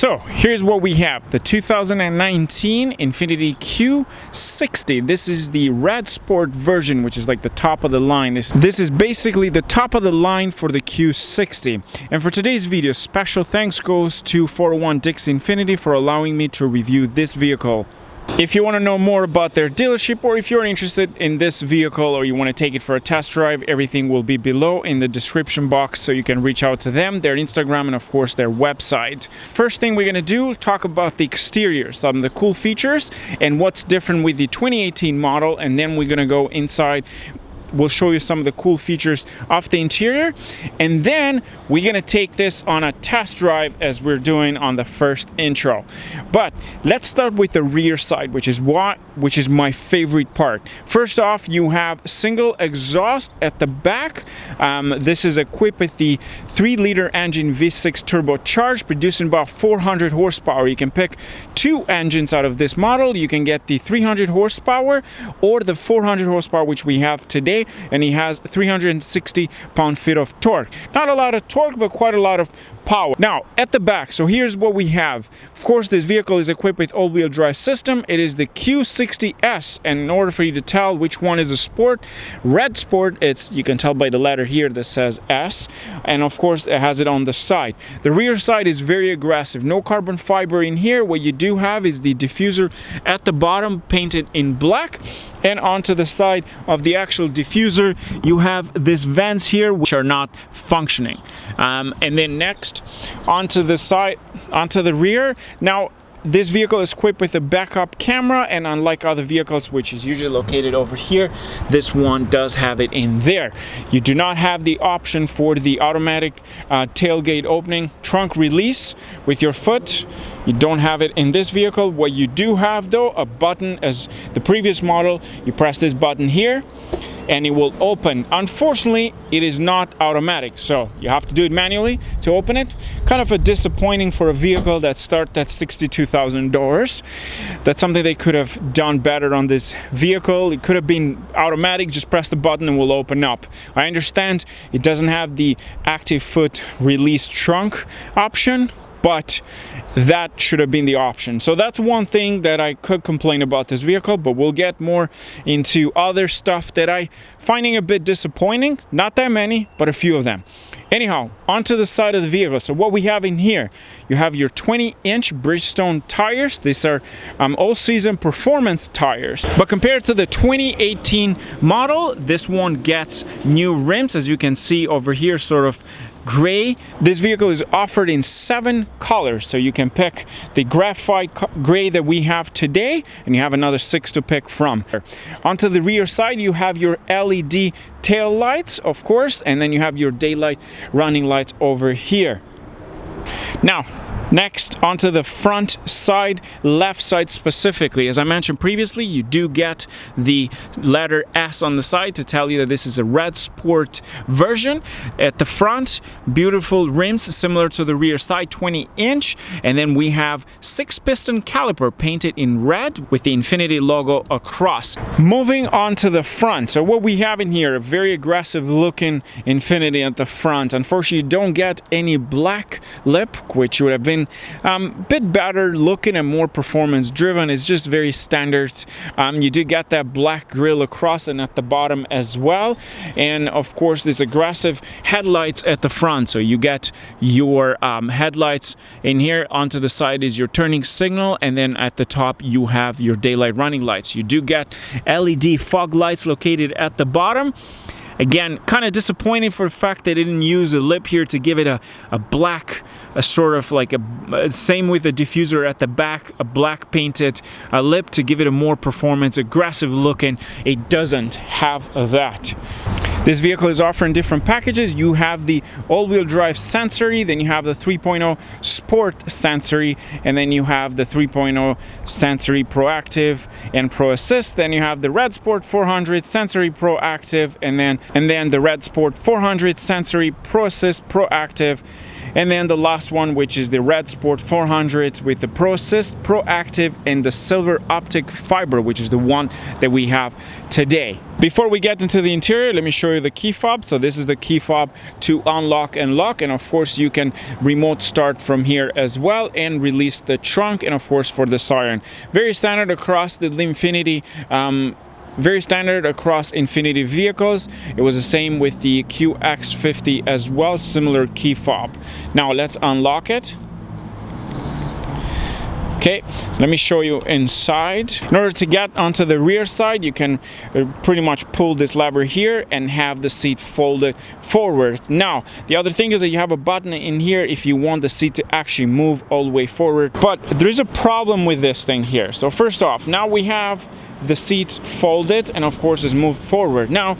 So here's what we have: the 2019 Infiniti Q60. This is the Red Sport version, which is like the top of the line. This is basically the top of the line for the Q60. And for today's video, special thanks goes to 401 Dixie Infiniti for allowing me to review this vehicle. If you want to know more about their dealership, or if you're interested in this vehicle or you want to take it for a test drive, everything will be below in the description box, so you can reach out to them, their Instagram, and of course their website. First thing we're going to do, talk about the exterior, some of the cool features and what's different with the 2018 model, and then we're going to go inside. We'll show you some of the cool features of the interior, and then we're gonna take this on a test drive as we're doing on the first intro. But let's start with the rear side, which is my favorite part. First off, you have single exhaust at the back. This is equipped with the 3-liter engine V6 turbocharged, producing about 400 horsepower. You can pick two engines out of this model. You can get the 300 horsepower or the 400 horsepower, which we have today. And he has 360 pound-feet of torque. Not a lot of torque, but quite a lot of power. Now, at the back, so here's what we have. Of course, this vehicle is equipped with all-wheel drive system. It is the Q60S, and in order for you to tell which one is a Sport, Red Sport, you can tell by the letter here that says S, and of course, it has it on the side. The rear side is very aggressive. No carbon fiber in here. What you do have is the diffuser at the bottom painted in black, and onto the side of the actual diffuser you have these vents here which are not functioning, and then next onto the rear. Now this vehicle is equipped with a backup camera, and unlike other vehicles, which is usually located over here, this one does have it in there. You do not have the option for the automatic tailgate opening trunk release with your foot. You don't have it in this vehicle. What you do have though, a button as the previous model. You press this button here and it will open. Unfortunately, it is not automatic, so you have to do it manually to open it. Kind of a disappointing for a vehicle that starts at $62,000. That's something they could have done better on this vehicle. It could have been automatic, just press the button and will open up. I understand it doesn't have the active foot release trunk option, but that should have been the option. So that's one thing that I could complain about this vehicle, but we'll get more into other stuff that I finding a bit disappointing. Not that many, but a few of them. Anyhow, onto the side of the vehicle. So what we have in here, you have your 20-inch Bridgestone tires. These are all-season performance tires. But compared to the 2018 model, this one gets new rims, as you can see over here, sort of gray. This vehicle is offered in 7 colors, so you can pick the graphite gray that we have today, and you have another 6 to pick from. Onto the rear side, you have your LED tail lights, of course, and then you have your daylight running lights over here. Now, next, onto the front side, left side specifically. As I mentioned previously, you do get the letter S on the side to tell you that this is a Red Sport version. At the front, beautiful rims similar to the rear side, 20-inch, and then we have 6-piston caliper painted in red with the Infiniti logo across. Moving on to the front, so what we have in here, a very aggressive looking Infiniti at the front. Unfortunately, you don't get any black lip, which would have been a bit better looking and more performance driven. It's just very standard. You do get that black grille across and at the bottom as well, and of course these aggressive headlights at the front. So you get your headlights in here. Onto the side is your turning signal, and then at the top you have your daylight running lights. You do get LED fog lights located at the bottom. Again, kind of disappointing for the fact they didn't use a lip here to give it a black, a sort of like a same with the diffuser at the back, a black painted lip to give it a more performance, aggressive looking. It doesn't have that. This vehicle is offering different packages. You have the all-wheel drive Sensory, then you have the 3.0 Sport Sensory, and then you have the 3.0 Sensory Proactive and Pro Assist. Then you have the Red Sport 400 Sensory Proactive, and then the Red Sport 400 Sensory Pro Assist Proactive. And then the last one, which is the Red Sport 400 with the Pro Assist, Proactive, and the Silver Optic Fiber, which is the one that we have today. Before we get into the interior, let me show you the key fob. So this is the key fob to unlock and lock, and of course you can remote start from here as well and release the trunk, and of course for the siren. Very standard across the Infiniti very standard across Infiniti vehicles. It was the same with the Q60 as well, similar key fob. Now let's unlock it. Okay, let me show you inside. In order to get onto the rear side, you can pretty much pull this lever here and have the seat folded forward. Now, the other thing is that you have a button in here if you want the seat to actually move all the way forward. But there's a problem with this thing here. So first off, now we have the seat folded and of course is moved forward. Now,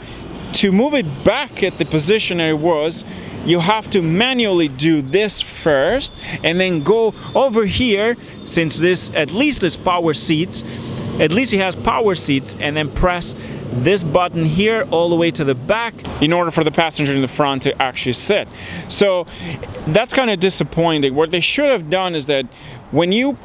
to move it back at the position it was, you have to manually do this first and then go over here, since this at least is power seats, at least it has power seats, and then press this button here all the way to the back in order for the passenger in the front to actually sit. So that's kind of disappointing. What they should have done is that when you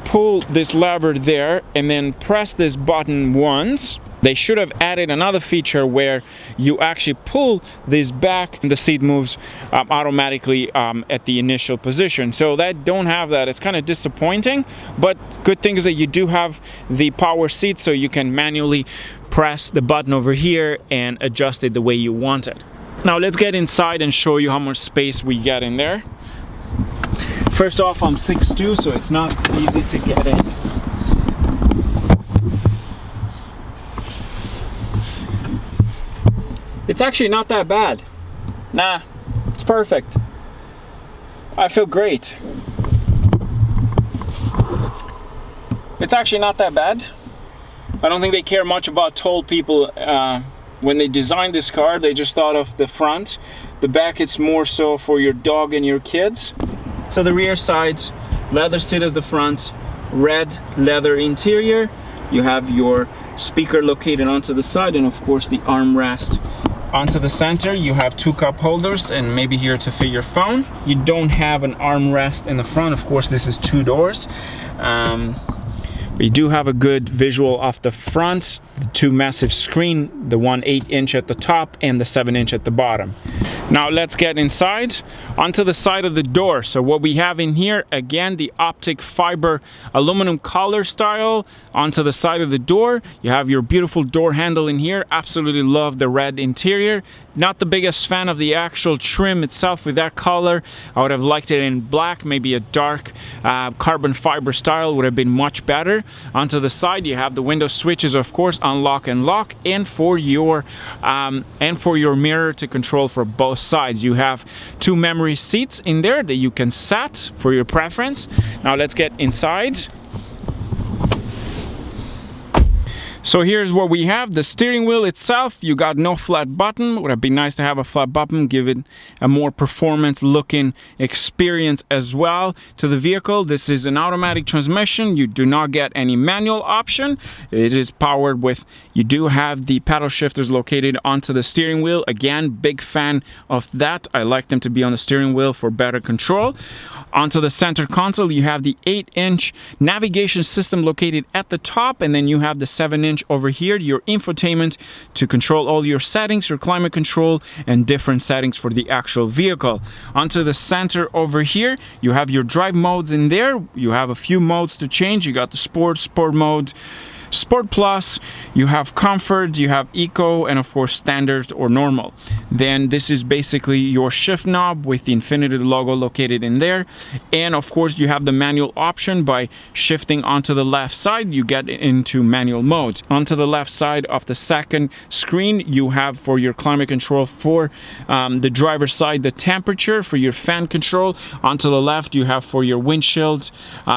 pull this lever there and then press this button once, they should have added another feature where you actually pull this back and the seat moves automatically at the initial position. So that don't have that. It's kind of disappointing, but good thing is that you do have the power seat, so you can manually press the button over here and adjust it the way you want it. Now let's get inside and show you how much space we get in there. First off, I'm 6'2", so it's not easy to get in. It's actually not that bad. Nah, it's perfect. I feel great. It's actually not that bad. I don't think they care much about tall people. When they designed this car, they just thought of the front. The back, it's more so for your dog and your kids. So the rear side, leather seat as the front, red leather interior. You have your speaker located onto the side, and of course the armrest onto the center. You have two cup holders and maybe here to fit your phone. You don't have an armrest in the front. Of course, this is two doors. But you do have a good visual off the front, the two massive screen, the one 8-inch at the top and the 7-inch at the bottom. Now let's get inside onto the side of the door. So what we have in here, again, the optic fiber aluminum collar style onto the side of the door. You have your beautiful door handle in here. Absolutely love the red interior. Not the biggest fan of the actual trim itself with that color. I would have liked it in black, maybe a dark carbon fiber style would have been much better. Onto the side, you have the window switches, of course, unlock and lock, and for your mirror to control for both sides. You have two memory seats in there that you can set for your preference. Now let's get inside. So here's what we have. The steering wheel itself, you got no flat button. Would have been nice to have a flat button, give it a more performance looking experience as well to the vehicle. This is an automatic transmission. You do not get any manual option. It is powered with, you do have the paddle shifters located onto the steering wheel. Again, big fan of that. I like them to be on the steering wheel for better control. Onto the center console, you have the 8-inch navigation system located at the top, and then you have the 7-inch over here, your infotainment to control all your settings, your climate control, and different settings for the actual vehicle. Onto the center over here, you have your drive modes in there. You have a few modes to change. You got the sport mode, Sport Plus, you have Comfort, you have Eco, and of course Standard or Normal. Then this is basically your shift knob with the Infiniti logo located in there. And of course you have the manual option. By shifting onto the left side, you get into manual mode. Onto the left side of the second screen, you have for your climate control, for the driver's side, the temperature, for your fan control. Onto the left, you have for your windshield,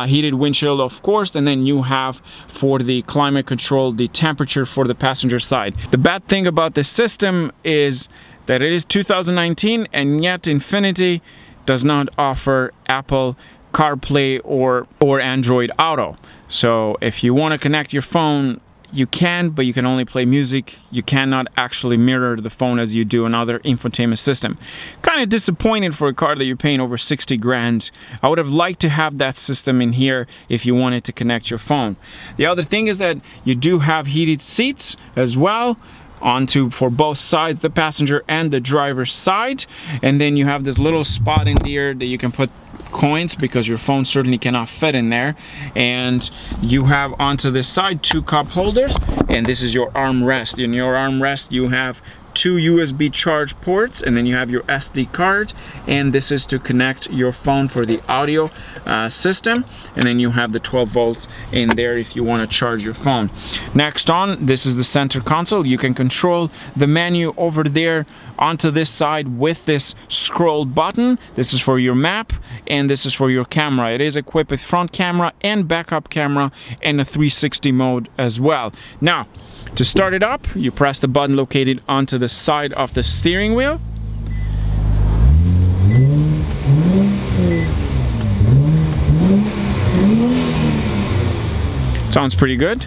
heated windshield, of course, and then you have for the climate control, the temperature for the passenger side. The bad thing about this system is that it is 2019 and yet Infiniti does not offer Apple CarPlay or Android Auto. So if you want to connect your phone, you can, but you can only play music. You cannot actually mirror the phone as you do another infotainment system. Kind of disappointed for a car that you're paying over 60 grand. I would have liked to have that system in here if you wanted to connect your phone. The other thing is that you do have heated seats as well, for both sides, the passenger and the driver's side. And then you have this little spot in here that you can put coins, because your phone certainly cannot fit in there. And you have onto this side 2 cup holders, and this is your armrest. In your armrest you have 2 USB charge ports, and then you have your SD card, and this is to connect your phone for the audio system, and then you have the 12 volts in there if you want to charge your phone. Next on, this is the center console. You can control the menu over there onto this side with this scroll button. This is for your map, and this is for your camera. It is equipped with front camera and backup camera and a 360 mode as well. Now, to start it up, you press the button located onto the side of the steering wheel. Sounds pretty good.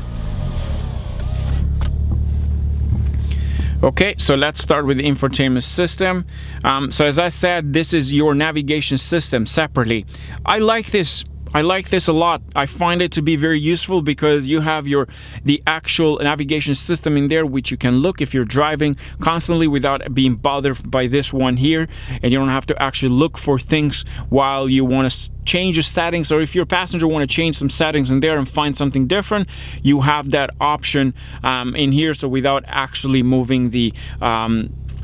Okay, so let's start with the infotainment system. So as I said, this is your navigation system separately. I like this a lot. I find it to be very useful because you have the actual navigation system in there, which you can look if you're driving constantly without being bothered by this one here, and you don't have to actually look for things while you want to change your settings, or if your passenger want to change some settings in there and find something different, you have that option in here. So without actually moving the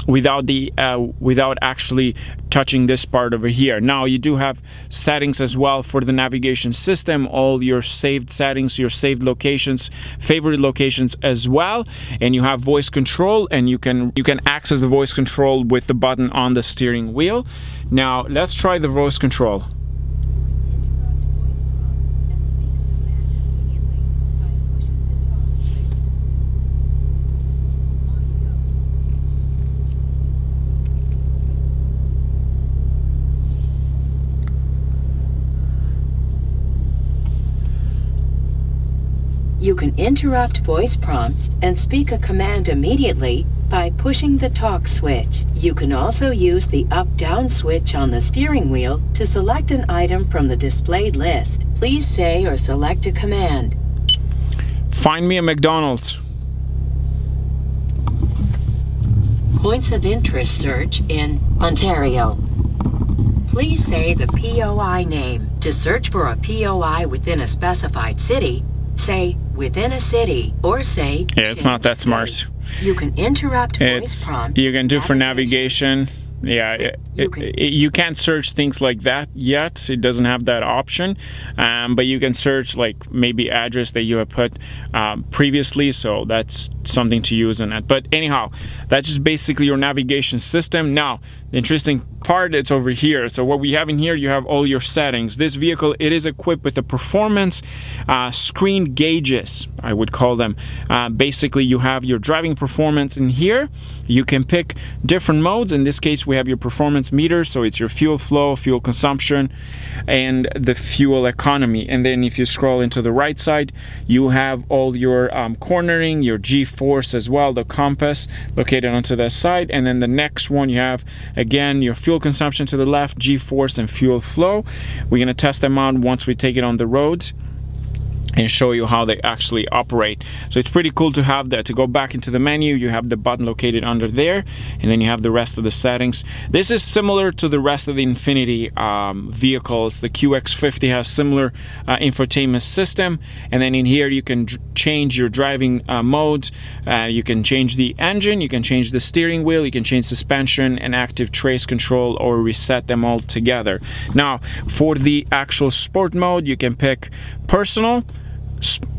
without actually touching this part over here. Now you do have settings as well for the navigation system, all your saved settings, your saved locations, favorite locations as well, and you have voice control, and you can access the voice control with the button on the steering wheel. Now let's try the voice control. You can interrupt voice prompts and speak a command immediately by pushing the talk switch. You can also use the up-down switch on the steering wheel to select an item from the displayed list. Please say or select a command. Find me a McDonald's. Points of interest search in Ontario. Please say the POI name. To search for a POI within a specified city, say within a city, or say yeah, it's not that smart. You can interrupt voice prompt. You can do for navigation. Yeah, you can't search things like that yet. It doesn't have that option, but you can search like maybe address that you have put previously, so that's something to use in that. But anyhow, that's just basically your navigation system. Now the interesting part, it's over here. So what we have in here, you have all your settings. This vehicle, it is equipped with the performance screen gauges, I would call them. Basically you have your driving performance in here. You can pick different modes. In this case we have your performance meter, so it's your fuel flow, fuel consumption, and the fuel economy. And then if you scroll into the right side, you have all your cornering, your G-force as well, the compass located onto that side. And then the next one, you have again your fuel consumption to the left, G-force and fuel flow. We're going to test them out once we take it on the road and show you how they actually operate. So it's pretty cool to have that. To go back into the menu, you have the button located under there, and then you have the rest of the settings. This is similar to the rest of the Infiniti vehicles. The Q60 has similar infotainment system, and then in here you can change your driving mode. You can change the engine, you can change the steering wheel, you can change suspension and active trace control, or reset them all together. Now for the actual sport mode, you can pick personal.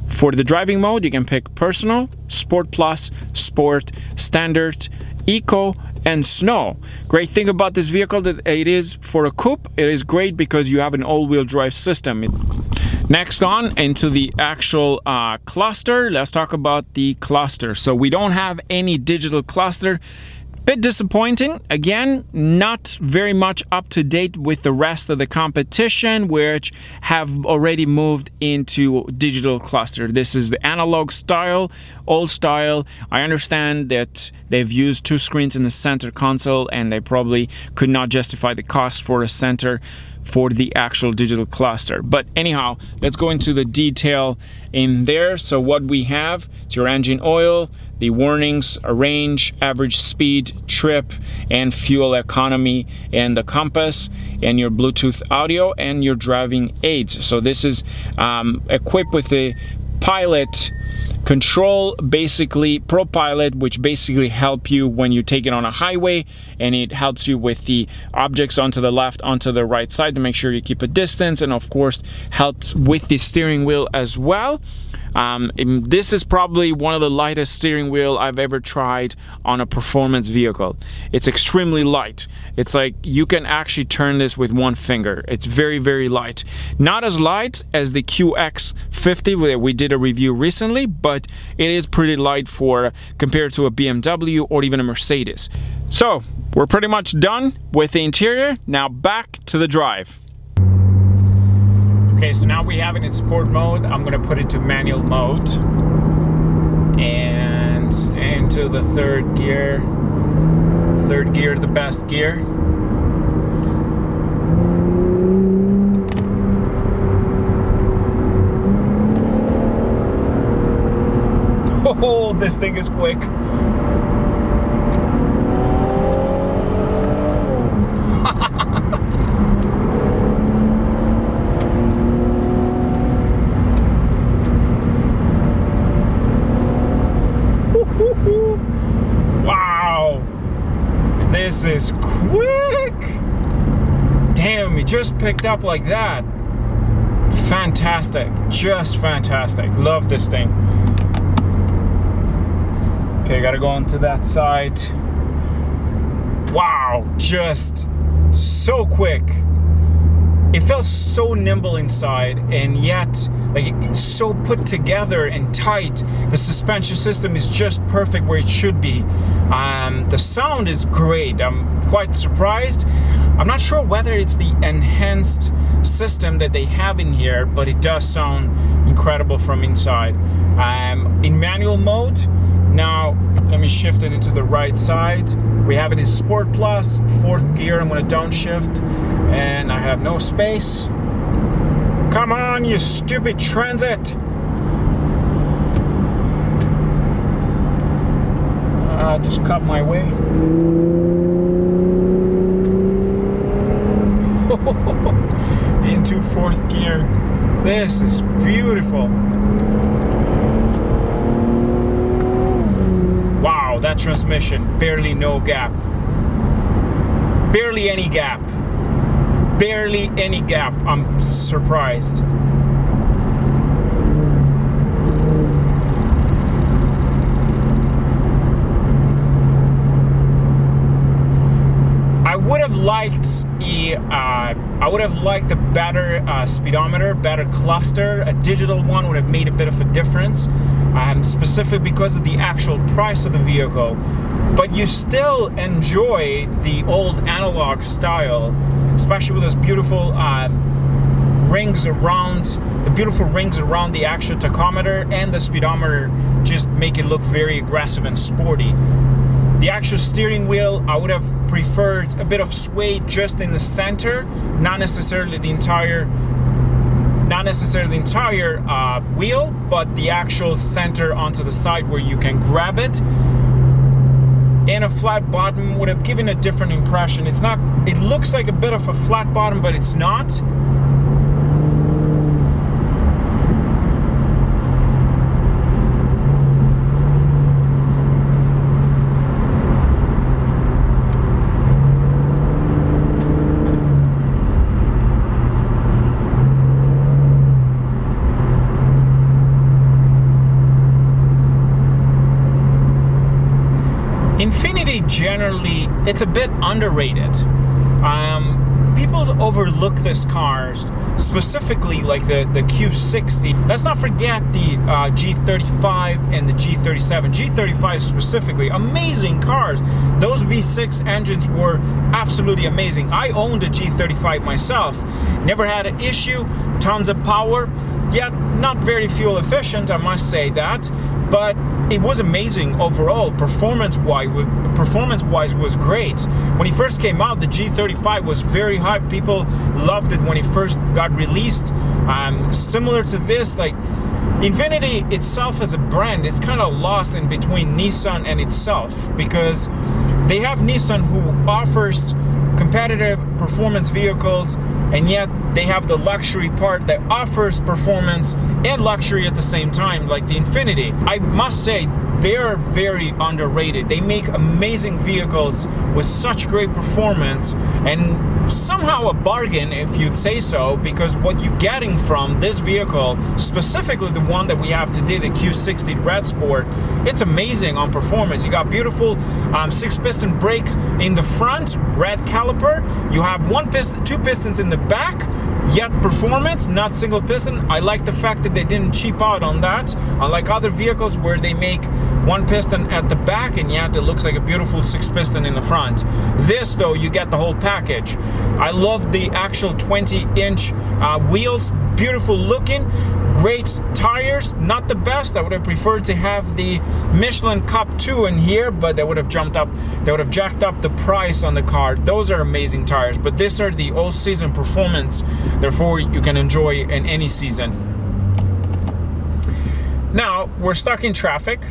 For the driving mode, you can pick personal, sport plus, sport, standard, eco, and snow. Great thing about this vehicle that it is for a coupe. It is great because you have an all-wheel drive system. Next on into the actual cluster, let's talk about the cluster. So we don't have any digital cluster. Bit disappointing. Again, not very much up to date with the rest of the competition, which have already moved into digital cluster. This is the analog style, old style. I understand that they've used 2 screens in the center console and they probably could not justify the cost for a center for the actual digital cluster. But anyhow, let's go into the detail in there. So what we have, it's your engine oil, the warnings, a range, average speed, trip, and fuel economy, and the compass, and your Bluetooth audio, and your driving aids. So this is equipped with the pilot control, basically ProPilot, which basically help you when you take it on a highway, and it helps you with the objects onto the left, onto the right side to make sure you keep a distance, and of course helps with the steering wheel as well. This is probably one of the lightest steering wheel I've ever tried on a performance vehicle. It's extremely light. It's like you can actually turn this with one finger. It's very, very light. Not as light as the Q60 where we did a review recently, but it is pretty light for compared to a BMW or even a Mercedes. So we're pretty much done with the interior. Now back to the drive. Okay, so now we have it in sport mode. I'm gonna put it to manual mode and into the third gear. Third gear, the best gear. Oh, this thing is quick. Wow, this is quick. Damn, it just picked up like that. Fantastic, just fantastic. Love this thing. Okay, gotta go onto that side. Wow, just so quick. It felt so nimble inside, and yet like it's so put together and tight. The suspension system is just perfect where it should be. The sound is great. I'm quite surprised. I'm not sure whether it's the enhanced system that they have in here, but it does sound incredible from inside. In manual mode, now let me shift it into the right side. We have it in Sport Plus, 4th gear. I'm gonna downshift, and I have no space. Come on, you stupid Transit! Just cut my way. Into 4th gear. This is beautiful. Wow, that transmission, barely no gap. Barely any gap. Barely any gap. I'm surprised. I would have liked a better speedometer, better cluster. A digital one would have made a bit of a difference, specifically because of the actual price of the vehicle. But you still enjoy the old analog style, especially with those beautiful rings around the actual tachometer, and the speedometer just make it look very aggressive and sporty. The actual steering wheel, I would have preferred a bit of sway just in the center, not necessarily the entire wheel, but the actual center onto the side where you can grab it. And a flat bottom would have given a different impression. It looks like a bit of a flat bottom, but it's not. Infiniti generally, it's a bit underrated. People overlook these cars specifically like the Q60. Let's not forget the G35 and the G37. G35 specifically, amazing cars. Those V6 engines were absolutely amazing. I owned a G35 myself, never had an issue, tons of power, yet not very fuel efficient, I must say that, but it was amazing overall. Performance-wise was great. When it first came out, the G35 was very hyped. People loved it when it first got released. Similar to this, like Infiniti itself as a brand is kind of lost in between Nissan and itself, because they have Nissan who offers competitive performance vehicles, and yet they have the luxury part that offers performance and luxury at the same time, like the Infiniti. I must say, they are very underrated. They make amazing vehicles with such great performance, and somehow a bargain, if you'd say so, because what you're getting from this vehicle, specifically the one that we have today, the Q60 Red Sport, it's amazing on performance. You got beautiful 6-piston brake in the front, red caliper. You have two pistons in the back, yet performance, not single piston. I like the fact that they didn't cheap out on that, unlike other vehicles where they make one piston at the back and yet it looks like a beautiful 6-piston in the front. This though, you get the whole package. I love the actual 20-inch wheels, beautiful looking, great tires, not the best. I would have preferred to have the Michelin Cup 2 in here, but they would have jacked up the price on the car. Those are amazing tires, but these are the all-season performance, therefore you can enjoy in any season. Now, we're stuck in traffic.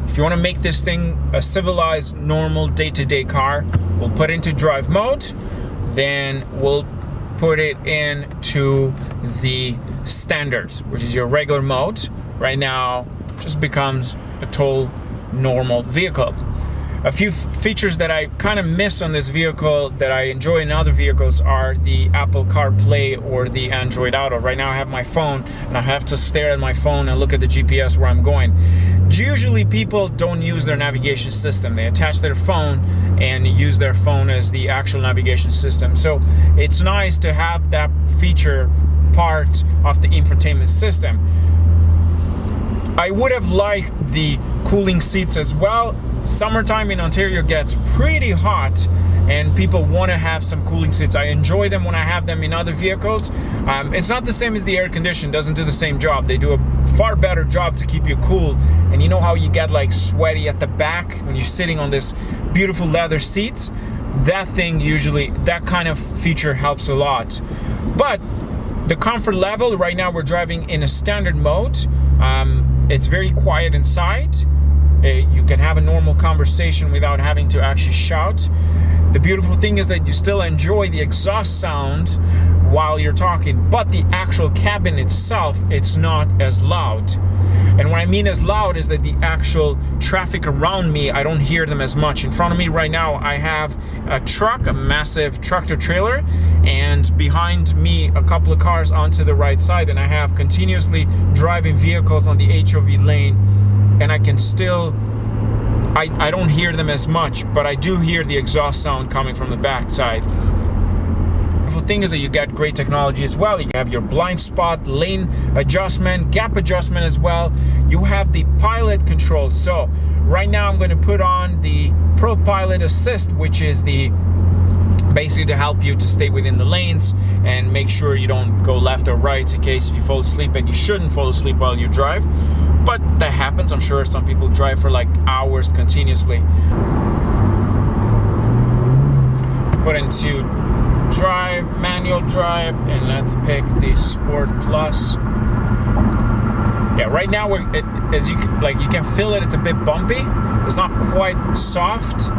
If you want to make this thing a civilized, normal, day-to-day car, we'll put it into drive mode, then we'll put it into the standards, which is your regular mode. Right now, just becomes a total normal vehicle. A few features that I kind of miss on this vehicle that I enjoy in other vehicles are the Apple CarPlay or the Android Auto. Right now I have my phone and I have to stare at my phone and look at the GPS where I'm going. Usually people don't use their navigation system. They attach their phone and use their phone as the actual navigation system. So it's nice to have that feature part of the infotainment system. I would have liked the cooling seats as well. Summertime in Ontario gets pretty hot and people want to have some cooling seats. I enjoy them when I have them in other vehicles. It's not the same as the air condition, doesn't do the same job. They do a far better job to keep you cool. And you know how you get like sweaty at the back when you're sitting on this beautiful leather seats? That thing usually, that kind of feature helps a lot. But the comfort level, right now we're driving in a standard mode. It's very quiet inside. You can have a normal conversation without having to actually shout. The beautiful thing is that you still enjoy the exhaust sound while you're talking, but the actual cabin itself, it's not as loud. And what I mean as loud is that the actual traffic around me, I don't hear them as much. In front of me right now, I have a truck, a massive tractor trailer, and behind me, a couple of cars onto the right side, and I have continuously driving vehicles on the HOV lane, and I can still, I don't hear them as much, but I do hear the exhaust sound coming from the back side. The thing is that you get great technology as well. You have your blind spot, lane adjustment, gap adjustment as well. You have the pilot control. So right now I'm going to put on the Pro Pilot Assist, which is the basically to help you to stay within the lanes and make sure you don't go left or right in case if you fall asleep, and you shouldn't fall asleep while you drive. But that happens. I'm sure some people drive for like hours continuously. Put into drive, manual drive, and let's pick the Sport Plus. Yeah, right now we're as you can feel it. It's a bit bumpy. It's not quite soft.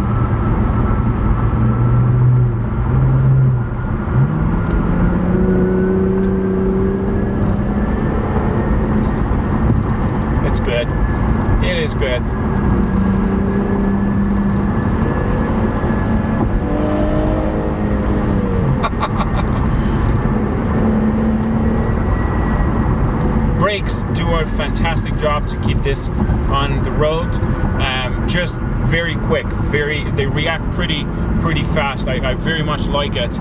It's good. It is good. Brakes do a fantastic job to keep this on the road. Just very quick, they react pretty fast. I very much like it.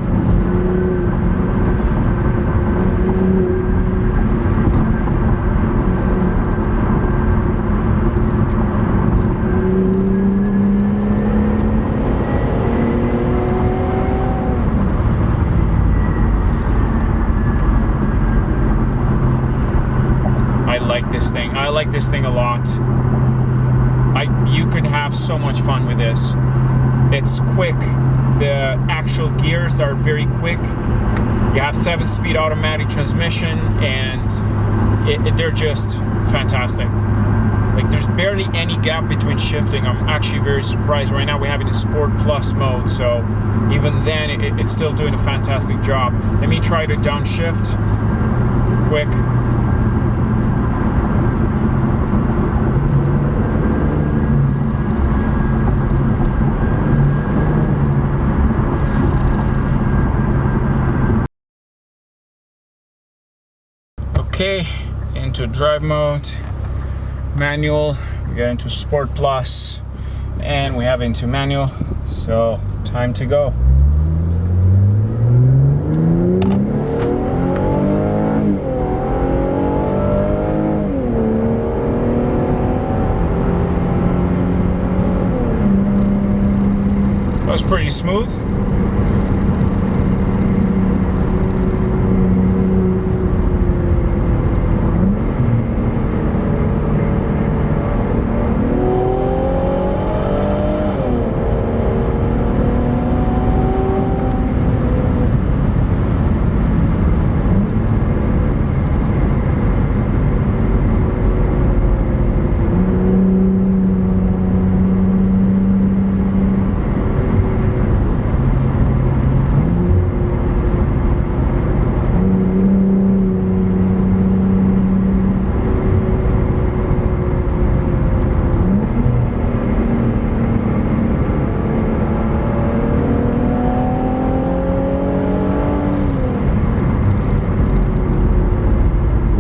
this thing a lot. You can have so much fun with this. It's quick. The actual gears are very quick. You have 7-speed automatic transmission, and they're just fantastic. Like, there's barely any gap between shifting. I'm actually very surprised. Right now we have it in Sport Plus mode, so even then it's still doing a fantastic job. Let me try to downshift quick. Okay, into drive mode, manual, we get into Sport Plus, and we have into manual, so time to go. That was pretty smooth.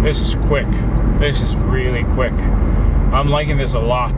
This is quick. This is really quick. I'm liking this a lot.